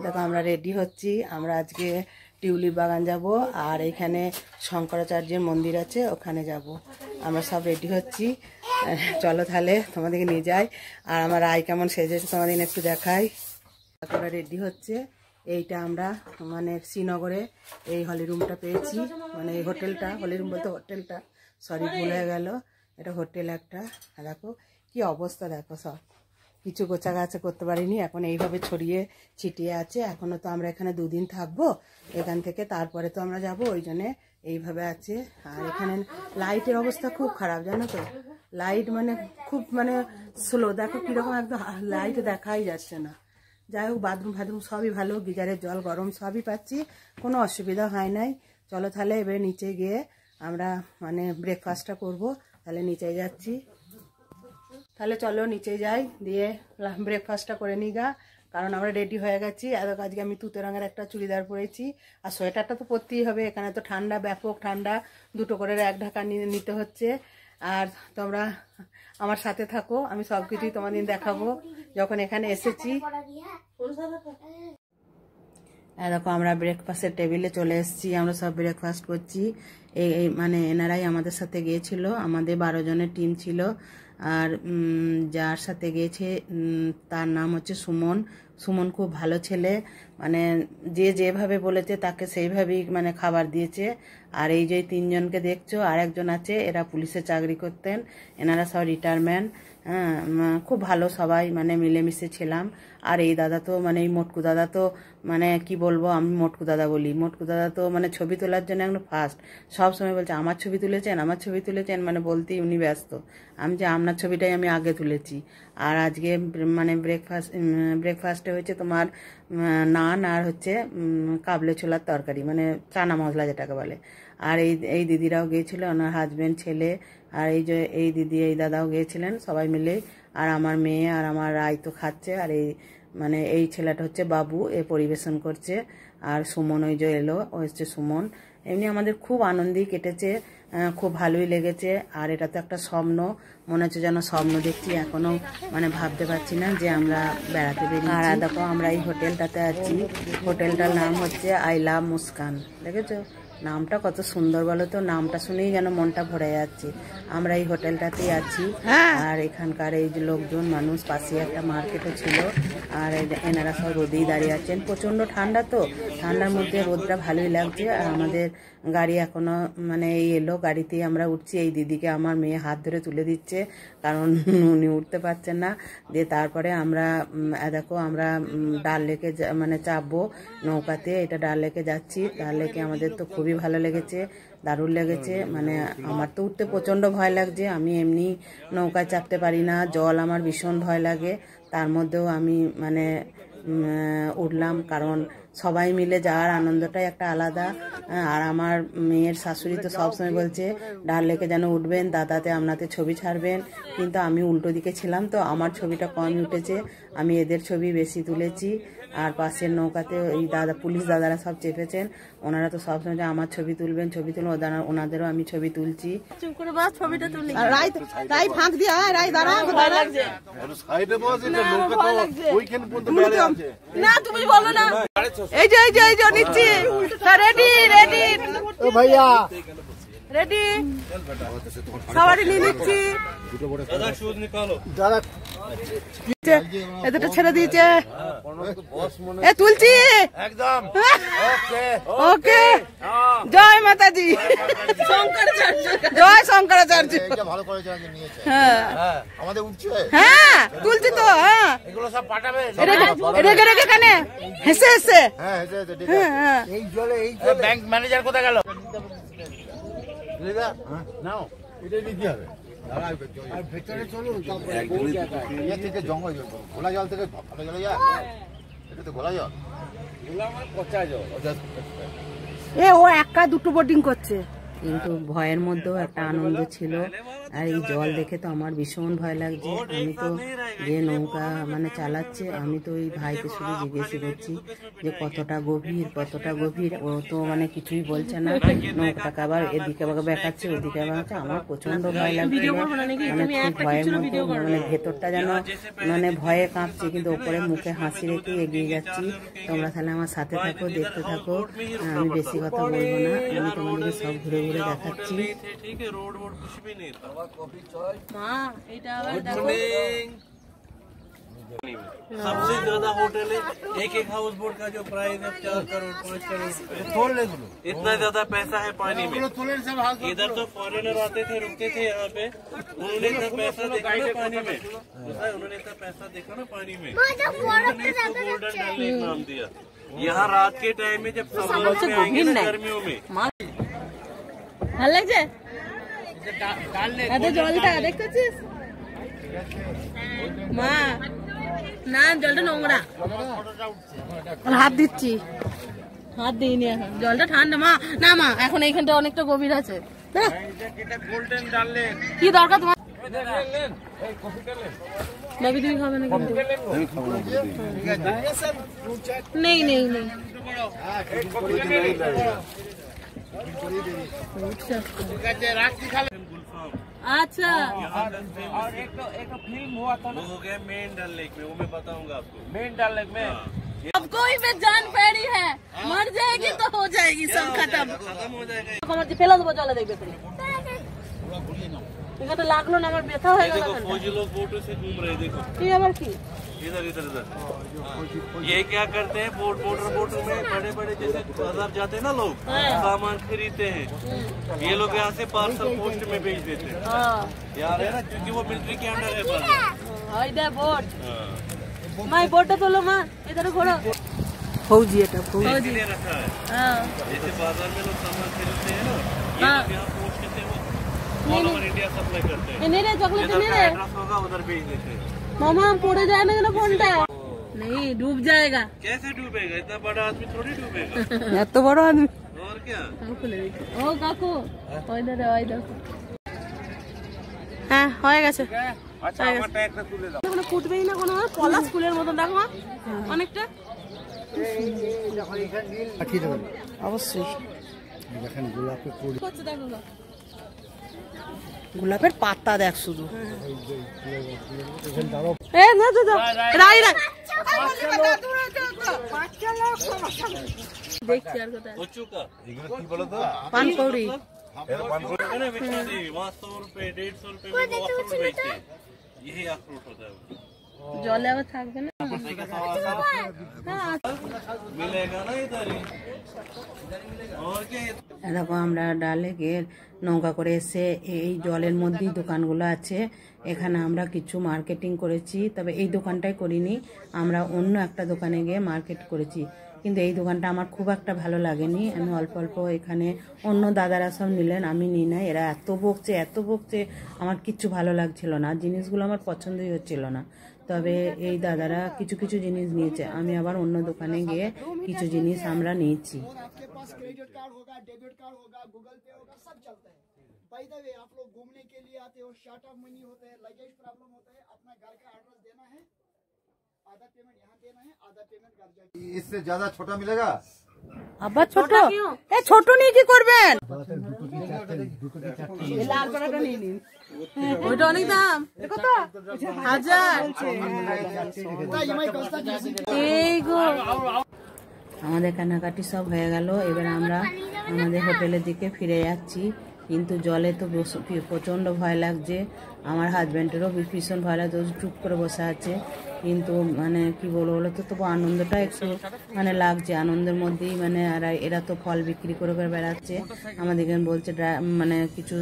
দেখো আমরা রেডি হচ্ছি। আমরা আজকে টিউলিপ বাগান যাব, আর এখানে শঙ্করাচার্যের মন্দির আছে, ওখানে যাব। আমরা সব রেডি হচ্ছি। চলো তাহলে তোমাদেরকে নিয়ে যাই। আর আমার আয় কেমন সেজেছে তোমাদের একটু দেখাই। আমরা রেডি হচ্ছে। এইটা আমরা মানে শ্রীনগরে এই হলি রুমটা পেয়েছি, মানে এই হোটেলটা, হলি রুম বলতে হোটেলটা, সরি ভুল হয়ে গেল, এটা হোটেল একটা। দেখো কি অবস্থা, দেখো সব কিছু গোছাগাছা করতে পারিনি, এখন এইভাবে ছড়িয়ে ছিটিয়ে আছে। এখনও তো আমরা এখানে 2 দিন থাকবো, এখান থেকে তারপরে তো আমরা যাব, ওই জন্যে এইভাবে আছে। আর এখানে লাইটের অবস্থা খুব খারাপ, জানো তো, লাইট মানে খুব মানে স্লো, দেখো কীরকম একদম লাইট দেখাই যাচ্ছে না। যাই হোক বাথরুম ফাথরুম সবই ভালো, গিজারের জল গরম সবই পাচ্ছি, কোনো অসুবিধা হয় নাই। চলো তাহলে এবার নিচে গিয়ে আমরা মানে ব্রেকফাস্টটা করব। তাহলে নিচে যাচ্ছি, তাহলে চলো নিচে যাই, দিয়ে ব্রেকফাস্টটা করে নিই গা। কারণ আমরা রেডি হয়ে গেছি। আজকে আমি তুতে রঙের একটা চুড়িদার পরেছি, আর সোয়েটারটা তো পরতেই হবে, এখানে তো ঠান্ডা, ব্যাপক ঠান্ডা, 2টো করে এক ঢাকা নিতে হচ্ছে। আর তোমরা আমার সাথে থাকো, আমি সব কিছুই তোমাদের দেখাবো যখন এখানে এসেছি। দেখো আমরা ব্রেকফাস্টের টেবিলে চলে এসেছি, আমরা সব ব্রেকফাস্ট করছি। এই মানে এনারাই আমাদের সাথে গিয়েছিল, আমাদের 12 জনের টিম ছিল। আর যার সাথে গিয়েছে তার নাম হচ্ছে সুমন। সুমন খুব ভালো ছেলে, মানে যে যেভাবে বলেছে তাকে সেইভাবেই মানে খাবার দিয়েছে। আর এই যে 3 জনকে দেখছো, আর একজন আছে, এরা পুলিশে চাকরি করতেন, এনারা সব রিটায়ারমেন্ট। হ্যাঁ, খুব ভালো সবাই, মানে মিলেমিশে ছিলাম। আর এই দাদা তো মানে এই মোটকু দাদা তো মানে কি বলবো, আমি মোটকু দাদা বলি, মোটকু দাদা তো মানে ছবি তোলার জন্য একদম ফার্স্ট, সব সময় বলছে আমার ছবি তুলেছেন, আমার ছবি তুলেছেন, মানে বলতেই উনি ব্যস্ত। আমি যে আপনার ছবিটাই আমি আগে তুলেছি। আর আজকে মানে ব্রেকফাস্টে হয়েছে তোমার নান, আর হচ্ছে কাবলে ছোলার তরকারি, মানে চানা মশলা যেটাকে বলে। আর এই দিদিরাও গিয়েছিল, ওনার হাজবেন্ড, ছেলে, আর এই যে এই দিদি এই দাদাও গিয়েছিলেন, সবাই মিলে। আর আমার মেয়ে আর আমার রায় তো খাচ্ছে। আর এই মানে এই ছেলেটা হচ্ছে বাবু, এ পরিবেশন করছে। আর সুমন ওই যে এলো, ও হচ্ছে সুমন। এমনি আমাদের খুব আনন্দেই কেটেছে, খুব ভালোই লেগেছে। আর এটা তো একটা স্বপ্ন, মনে হচ্ছে যেন স্বপ্ন দেখছি, এখনো মানে ভাবতে পারছি না যে আমরা বেড়াতে বেরিয়েছি। আর দেখো আমরা এই হোটেলটাতে আছি, হোটেলটার নাম হচ্ছে আই লাভ মুস্কান। দেখেছো নামটা কত সুন্দর বলো তো, নামটা শুনেই যেন মনটা ভরে যাচ্ছে। আমরা এই হোটেলটাতেই আছি। আর এখানকার এই যে লোকজন মানুষ, পাশে একটা মার্কেটও ছিল। আর এনারা সব রোদেই দাঁড়িয়ে আছেন, প্রচণ্ড ঠান্ডা, তো ঠান্ডার মধ্যে রোদটা ভালোই লাগছে। আর আমাদের গাড়ি এখনো মানে এই এলো, গাড়িতেই আমরা উঠছি। এই দিদিকে আমার মেয়ে হাত ধরে তুলে দিচ্ছে, কারণ উনি উঠতে পারছেন না। দিয়ে তারপরে আমরা দেখো আমরা ডাল লেকে মানে চাপবো নৌকাতে, এটা ডাল লেকে যাচ্ছি। ডাল লেকে আমাদের তো খুবই ভালো লেগেছে, দারুণ লেগেছে। মানে আমার তো উঠতে প্রচণ্ড ভয় লাগছে, আমি এমনি নৌকায় চাপতে পারি না, জল আমার ভীষণ ভয় লাগে। তার মধ্যেও আমি মানে উঠলাম, কারণ সবাই মিলে যাওয়ার আনন্দটাই একটা আলাদা। আর আমার মেয়ের শাশুড়ি তো সবসময় বলছে ডাল লেকে যেন উঠবেন, দাদাতে আপনাতে ছবি ছাড়বেন, কিন্তু আমি উল্টো দিকে ছিলাম, তো আমার ছবিটা কমই উঠেছে, আমি এদের ছবি বেশি তুলেছি। আর পাশের নৌকাতে এই দাদা, পুলিশ দাদারা সব চেপেছেন, ওনারা তো সবসময় আমার ছবি তুলবেন, ছবি তুলবেন, ওনাদেরও আমি ছবি তুলছি। ফাঁক দিয়ে তুমি বলো না, এই যে নিচ্ছি, রেডি রেডি ভাইয়া, রেডি সবারই নিয়ে নিচ্ছি। এতটা ছেড়ে দিয়েছে, তুলছি একদম। ওকে, জয় মাতাজি, জয় শঙ্করাচার্য। হ্যাঁ তুলছি তো, হ্যাঁ রেগে রেগে কানে হেসে হেসে। ব্যাংক ম্যানেজার কোথায় গেল? নাও এটা দিতে হবে। ভেতরে চলুন, জঙ্গল ঘোলা জল থেকে ভালো জলে যায়, এটা তো ঘোলা জল, পচা জল। ও 1 2 বোটিং করছে, কিন্তু ভয়ের মধ্যেও একটা আনন্দ ছিল। আর এই জল দেখে তো আমার ভীষণ ভয় লাগছে। আমি তো যে নৌকা মানে চালাচ্ছে, আমি তো ওই ভাইকে শুধু জিজ্ঞেস করছি যে কতটা গভীর। ও তো মানে কিছুই বলছে না, নৌকাটাকে আবার এদিকে আবার বেঁকাচ্ছে ওদিকে আবার। আমার প্রচন্ড ভয় লাগছিল, মানে খুব ভয়ের মতো, মানে ভেতরটা যেন মানে ভয়ে কাঁপছে, কিন্তু ওপরে মুখে হাসি রেখে এগিয়ে যাচ্ছি। তোমরা তাহলে আমার সাথে থাকো, দেখতে থাকো, আমি বেশি কথা বলবো না, আমি তোমাদেরকে সব ঘুরে ঘুরে দেখাচ্ছি। सबसे ज्यादा होटल है, एक हाउस बोट का जो प्राइस है 4 करोड़ 5 करोड़, इतना ज्यादा पैसा है पानी में। इधर तो फॉरेनर आते थे, रुकते थे यहाँ पे, उन्होंने इतना पैसा देखा ना पानी में, उन्होंने इतना पैसा देखा ना पानी में, उन्होंने इसको गोल्डन डल लेक नाम दिया। यहाँ रात के टाइम में जब समर में आएंगे ना, गर्मियों में ভালো লাগছে এত জলটা দেখতেছিস মা? না জলটা নোংরা, হাত দিচ্ছি, হাত দিইনি এখন, জলটা ঠান্ডা মা। না মা এখন এইখানটা অনেকটা গভীর আছে, गोल्डन डल लेक। কি দরকার তোমার? নবী তুমি খাবে না কিন্তু? নেই নেই নেই। अच्छा, और एक फिल्म हुआ था ना, वो हो गया मेन डल लेक में, वो मैं बताऊंगा आपको। मेन डल लेक में अब कोई में जान पैरी है, मर जाएगी तो हो जाएगी, सब खत्म हो जाएगा। ফেলা দেবো জলে, দেখবে এখানে লাগলো না আমার, ব্যথা হয়ে গেল। फौजी लोग बोटों से घूम रहे, देखो কি আবার কি? इधर इधर इधर ये क्या करते हैं, बोट में बड़े बड़े जैसे बाजार जाते हैं ना लोग, सामान खरीदते हैं, ये लोग यहाँ से पार्सल पोस्ट में भेज देते हैं यार, है ना, क्योंकि वो मिलिट्री के अंडर है बाजार। इधर बोट, मैं बोट तो लो माँ, इधर घोड़ो फौजी, এটা फौजी ने रखा है। जैसे बाजार में लोग सामान खरीदते हैं ना, ये लोग यहाँ पोस्ट से वो ऑल ओवर इंडिया सप्लाई करते हैं। नहीं रे चॉकलेट नहीं रे, एड्रेस होगा उधर भेज देते हैं। मामा हम पड़े जाए ना फोनटा, नहीं डूब जाएगा। कैसे डूबेगा, इतना बड़ा आदमी थोड़ी डूबेगा। এত বড় আদমি। और क्या, ও কাকু ওই ধরে ওই দেখো, হ্যাঁ হয়ে গেছে। আচ্ছা আমার ট্যাগটা তুলে দাও। কোনো ফুটবেই না কোনো, পলাশ ফুলের মতন দেখো মা, অনেকটা অবশ্যই দেখেন গোলাপের ফুল, হচ্ছে দেখো গো। গোলাপের পাতা দেখ শুধু। এ না তো রাই রাই দেখছি আর কোথায় बच्चों का এগুলো কি বলো তো? পানকৌড়ি। है ना, बेचना चाहिए वहाँ 100 रुपए 150 रुपए में वो अखरोट बेचते हैं, यही अखरोट होता है। জলে আবার থাকবে না, मिलेगा ना इधर ही, और क्या। দেখো আমরা ডালেকের নৌকা করে এসে এই জলের মধ্যেই দোকানগুলো আছে, এখানে আমরা কিছু মার্কেটিং করেছি, তবে এই দোকানটাই করিনি, আমরা অন্য একটা দোকানে গিয়ে মার্কেট করেছি, কিন্তু এই দোকানটা আমার খুব একটা ভালো লাগেনি। আমি অল্প অল্প এখানে, অন্য দাদারা সব নিলেন, আমি নিই না, এরা এত বকছে, আমার কিচ্ছু ভালো লাগছিল না, জিনিসগুলো আমার পছন্দই হচ্ছিল না। তবে এই দাদারা কিছু কিছু জিনিস নিয়েছে, আমি আবার অন্য দোকানে গিয়ে কিছু জিনিস আমরা নিয়েছি। आपके पास क्रेडिट कार्ड होगा, डेबिट कार्ड होगा, गूगल पे होगा, सब चलता है। बाय द वे, आप लोग घूमने के लिए आते हो, शॉर्ट ऑफ मनी होता है, लगेज प्रॉब्लम होता है, अपना घर का एड्रेस देना है, आधा पेमेंट यहाँ देना है, आधा पेमेंट घर जाके। इससे ज्यादा छोटा मिलेगा? আবার ছোট, এ ছোট নিয়ে কি করবেন? ওইটা অনেক দাম, কত 1000 এই গো। আমাদের কেনাকাটি সব হয়ে গেল, এবার আমরা আমাদের হোটেলের দিকে ফিরে যাচ্ছি, কিন্তু জলে তো প্রচণ্ড ভয় লাগছে, আমার হাজব্যান্ডেরও ভীষণ ভয় লাগছে, চুপ করে বসে আছে, কিন্তু মানে কি বলবো বলো তো, তবু আনন্দটা একটু মানে লাগছে, আনন্দের মধ্যেই মানে আর এরা তো ফল বিক্রি করে করে বেড়াচ্ছে, আমাদেরকে বলছে মানে কিছু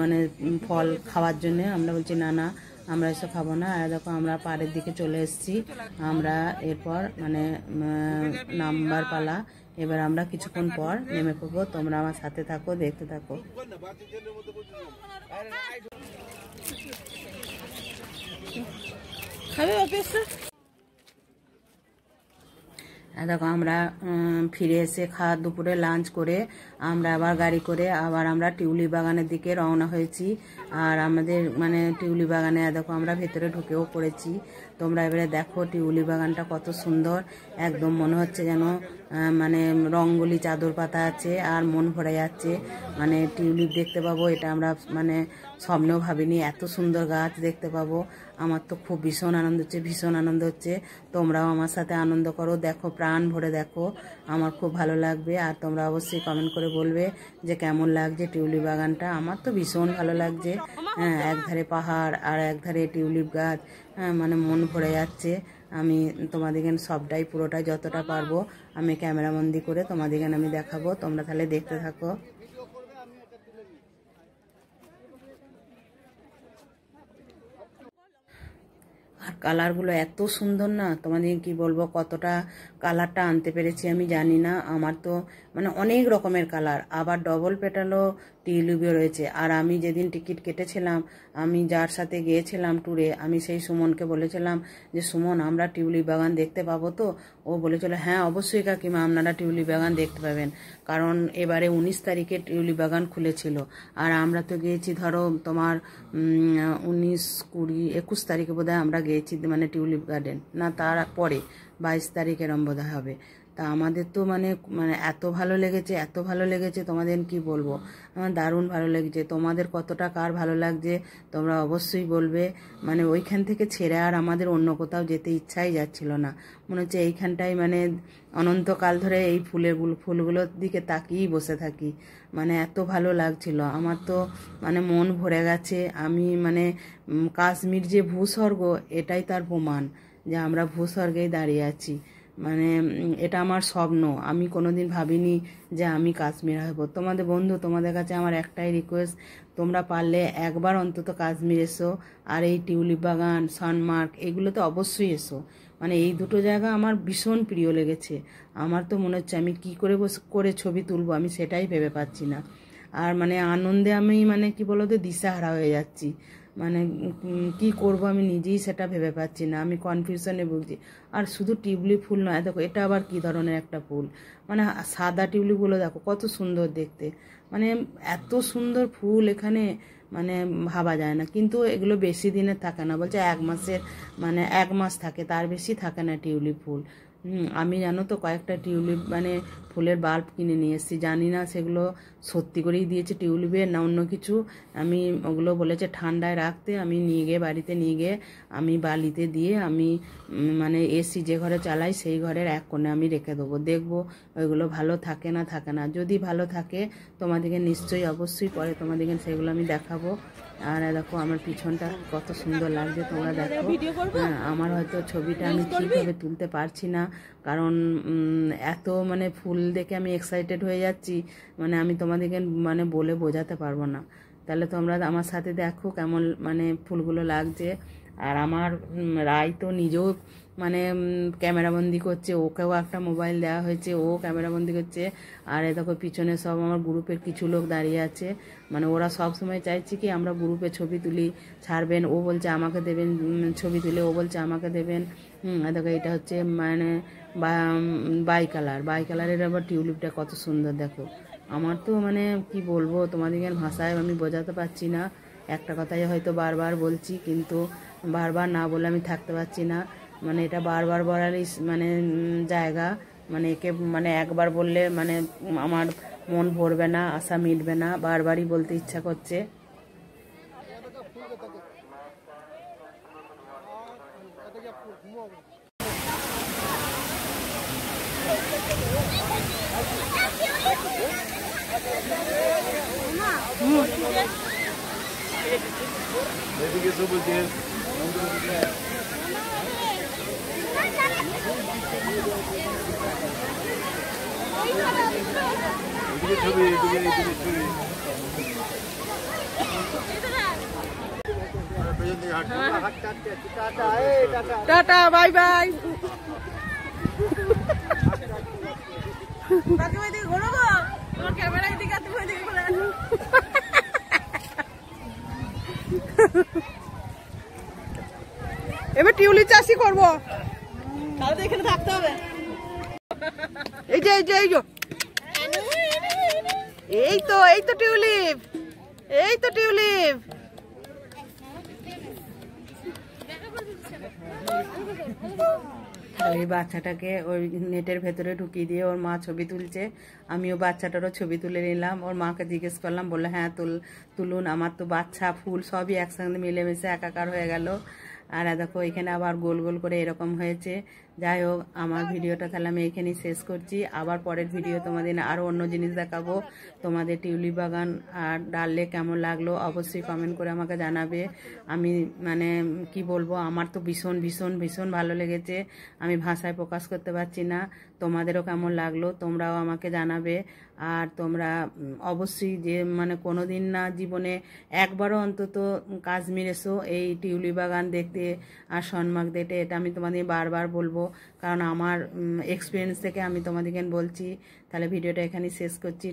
মানে ফল খাওয়ার জন্যে, আমরা বলছি না না আমরা এসব খাবো না। আর দেখো আমরা পাড়ের দিকে চলে এসেছি, আমরা এরপর মানে নামবার পালা, এবার আমরা কিছুক্ষণ পর নেমে পড়বো, তোমরা আমার সাথে থাকো, দেখতে থাকো। দেখো আমরা ফিরে এসে দুপুরে লাঞ্চ করে আমরা আবার গাড়ি করে আবার আমরা টিউলিপ বাগানের দিকে রওনা হয়েছি। আর আমাদের মানে টিউলিপ বাগানে দেখো আমরা ভেতরে ঢুকেও পড়েছি। তোমরা এবারে দেখো টিউলিপ বাগানটা কত সুন্দর, একদম মনে হচ্ছে যেন মানে রঙ্গোলি চাদর পাতা আছে আর মন ভরে যাচ্ছে। মানে টিউলিপ দেখতে পাবো এটা আমরা মানে স্বপ্নেও ভাবিনি, এত সুন্দর গাছ দেখতে পাবো। আমার তো খুব ভীষণ আনন্দ হচ্ছে, ভীষণ আনন্দ হচ্ছে। তোমরাও আমার সাথে আনন্দ করো, দেখো প্রাণ ভরে দেখো, আমার খুব ভালো লাগবে। আর তোমরা অবশ্যই কমেন্ট করে বলবে যে কেমন লাগছে টিউলিপ বাগানটা। আমার তো ভীষণ ভালো লাগছে। হ্যাঁ, একধারে পাহাড় আর একধারে টিউলিপ গাছ, হ্যাঁ মানে মন ভরে যাচ্ছে। আমি তোমাদেরকে সবটাই পুরোটাই যতটা পারবো আমি ক্যামেরাবন্দি করে তোমাদেরকে আমি দেখাবো, তোমরা তাহলে দেখতে থাকো। আর কালারগুলো এত সুন্দর না, তোমাদের কি বলবো, কতটা কালারটা আনতে পেরেছি আমি জানি না। আমার তো মানে অনেক রকমের কালার, আবার ডবল পেটালও টিউলিপও রয়েছে। আর আমি যেদিন টিকিট কেটেছিলাম, আমি যার সাথে গিয়েছিলাম ট্যুরে, আমি সেই সুমনকে বলেছিলাম যে সুমন আমরা টিউলিপ বাগান দেখতে পাবো তো? ও বলেছিল হ্যাঁ অবশ্যই কাকিমা আপনারা টিউলিপ বাগান দেখতে পাবেন, কারণ এবারে 19 তারিখে টিউলিপ বাগান খুলেছিল। আর আমরা তো গিয়েছি ধরো তোমার 19, 20, 21 তারিখে বোধহয় আমরা গিয়েছি মানে টিউলিপ গার্ডেন, না তার পরে 22 তারিখে এরম বোধহয় হবে। তা আমাদের তো মানে এত ভালো লেগেছে, এত ভালো লেগেছে তোমাদের কি বলবো, আমার দারুণ ভালো লেগেছে। তোমাদের কতটা কার ভালো লাগছে তোমরা অবশ্যই বলবে। মানে ওইখান থেকে ছেড়ে আর আমাদের অন্য কোথাও যেতে ইচ্ছাই যাচ্ছিল না, মনে হচ্ছে এইখানটাই মানে অনন্তকাল ধরে এই ফুলগুলোর দিকে তাকিয়েই বসে থাকি। মানে এত ভালো লাগছিল, আমার তো মানে মন ভরে গেছে। আমি মানে কাশ্মীর যে ভূস্বর্গ এটাই তার প্রমাণ যে আমরা ভূস্বর্গেই দাঁড়িয়ে আছি। মানে এটা আমার স্বপ্ন, আমি কোনোদিন ভাবিনি যে আমি কাশ্মীর হব। তোমাদের বন্ধু, তোমাদের কাছে আমার একটাই রিকোয়েস্ট, তোমরা পারলে একবার অন্তত কাশ্মীর এসো, আর এই টিউলিপ বাগান, সনমার্গ এগুলোতে অবশ্যই এসো। মানে এই দুটো জায়গা আমার ভীষণ প্রিয় লেগেছে। আমার তো মনে হচ্ছে আমি কি করে ছবি তুলবো আমি সেটাই ভেবে পাচ্ছি না। আর মানে আনন্দে আমি মানে কি বলতো দিশাহারা হয়ে যাচ্ছি, মানে কি করব আমি নিজেই সেটা ভেবে পাচ্ছি না, আমি কনফিউশনে ভুগছি। আর শুধু টিউলিপ ফুল নয়, দেখো এটা আবার কি ধরনের একটা ফুল, মানে সাদা টিউলিপগুলো দেখো কত সুন্দর দেখতে, মানে এত সুন্দর ফুল এখানে মানে ভাবা যায় না। কিন্তু এগুলো বেশি দিনের থাকে না, বলছে 1 মাসের মানে 1 মাস থাকে, তার বেশি থাকে না টিউলিপ ফুল। আমি জানো তো কয়েকটা টিউলিপ মানে ফুলের বাল্ব কিনে নিয়ে এসেছি, জানি না সেগুলো সত্যি করেই দিয়েছে টিউলিপের না অন্য কিছু। আমি ওগুলো বলেছে ঠান্ডায় রাখতে, আমি নিয়ে গিয়ে বাড়িতে নিয়ে গিয়ে আমি বালিতে দিয়ে আমি মানে এসি যে ঘরে চালাই সেই ঘরের এক কোণে আমি রেখে দেবো, দেখবো ওইগুলো ভালো থাকে না থাকে না। যদি ভালো থাকে তোমাদেরকে নিশ্চয়ই অবশ্যই পরে তোমাদেরকে সেগুলো আমি দেখাবো। আর দেখো আমার পিছনটা কত সুন্দর লাগছে, তোমরা দেখো। হ্যাঁ, আমার হয়তো ছবিটা আমি ঠিকভাবে তুলতে পারছি না, কারণ এত মানে ফুল দেখে আমি এক্সাইটেড হয়ে যাচ্ছি, মানে আমি তোমাদেরকে মানে বলে বোঝাতে পারবো না। তাহলে তোমরা আমার সাথে দেখো কেমন মানে ফুলগুলো লাগছে। আর আমার রায় তো নিজেও মানে ক্যামেরাবন্দি করছে, ওকেও একটা মোবাইল দেওয়া হয়েছে, ও ক্যামেরাবন্দি করছে। আর দেখো পিছনে সব আমার গ্রুপের কিছু লোক দাঁড়িয়ে আছে, মানে ওরা সব সময় চাইছে কি আমরা গ্রুপে ছবি তুলি, ছাড়বেন, ও বলছে আমাকে দেবেন ছবি তুলে, ও বলছে আমাকে দেবেন। দেখো এটা হচ্ছে মানে বাই কালারের আবার টিউলিপটা কত সুন্দর দেখো। আমার তো মানে কি বলবো তোমাদেরকে ভাষায় আমি বোঝাতে পারছি না, একটা কথাই হয়তো বারবার বলছি, কিন্তু বারবার না বলে আমি থাকতে পারছি না। মানে এটা বারবার বলারই মানে জায়গা, মানে একে মানে একবার বললে মানে আমার মন ভরবে না, আশা মিটবে না, বারবারই বলতে ইচ্ছা করছে। Tata, bye bye. এবার টিউলিপ চাষই করবো, তাহলে এখানে থাকতে হবে। এই যে এই তো টিউলিপ, এই তো টিউলিপ। ওই বাচ্চাটাকে ওই নেটের ভেতরে ঢুকিয়ে দিয়ে ওর মা ছবি তুলছে, আমিও বাচ্চাটারও ছবি তুলে নিলাম। ওর মাকে জিজ্ঞেস করলাম, বললো হ্যাঁ তুলুন, আমার তো বাচ্চা ফুল সবই একসঙ্গে মিলেমিশে একাকার হয়ে গেল। আর দেখো এখানে আবার গোল গোল করে এরকম হয়েছে। যাই হোক, আমার ভিডিওটা তাহলে আমি এখানেই শেষ করছি। আবার পরের ভিডিও তোমাদের আরও অন্য জিনিস দেখাবো। তোমাদের টিউলিপ বাগান আর ডাললে কেমন লাগলো অবশ্যই কমেন্ট করে আমাকে জানাবে। আমি মানে কি বলবো, আমার তো ভীষণ ভীষণ ভীষণ ভালো লেগেছে, আমি ভাষায় প্রকাশ করতে পারছি না। তোমাদেরও কেমন লাগলো তোমরাও আমাকে জানাবে। আর তোমরা অবশ্যই যে মানে কোনো দিন না জীবনে একবারও অন্তত কাশ্মীর এসো এই টিউলিপ বাগান দেখতে আর সনমার্গ দেখতে। এটা আমি তোমাদের বারবার বলবো, কারণ আমার এক্সপিরিয়েন্স থেকে আমি তোমাদেরকে বলছি। তাহলে ভিডিওটা এখানেই শেষ করছি।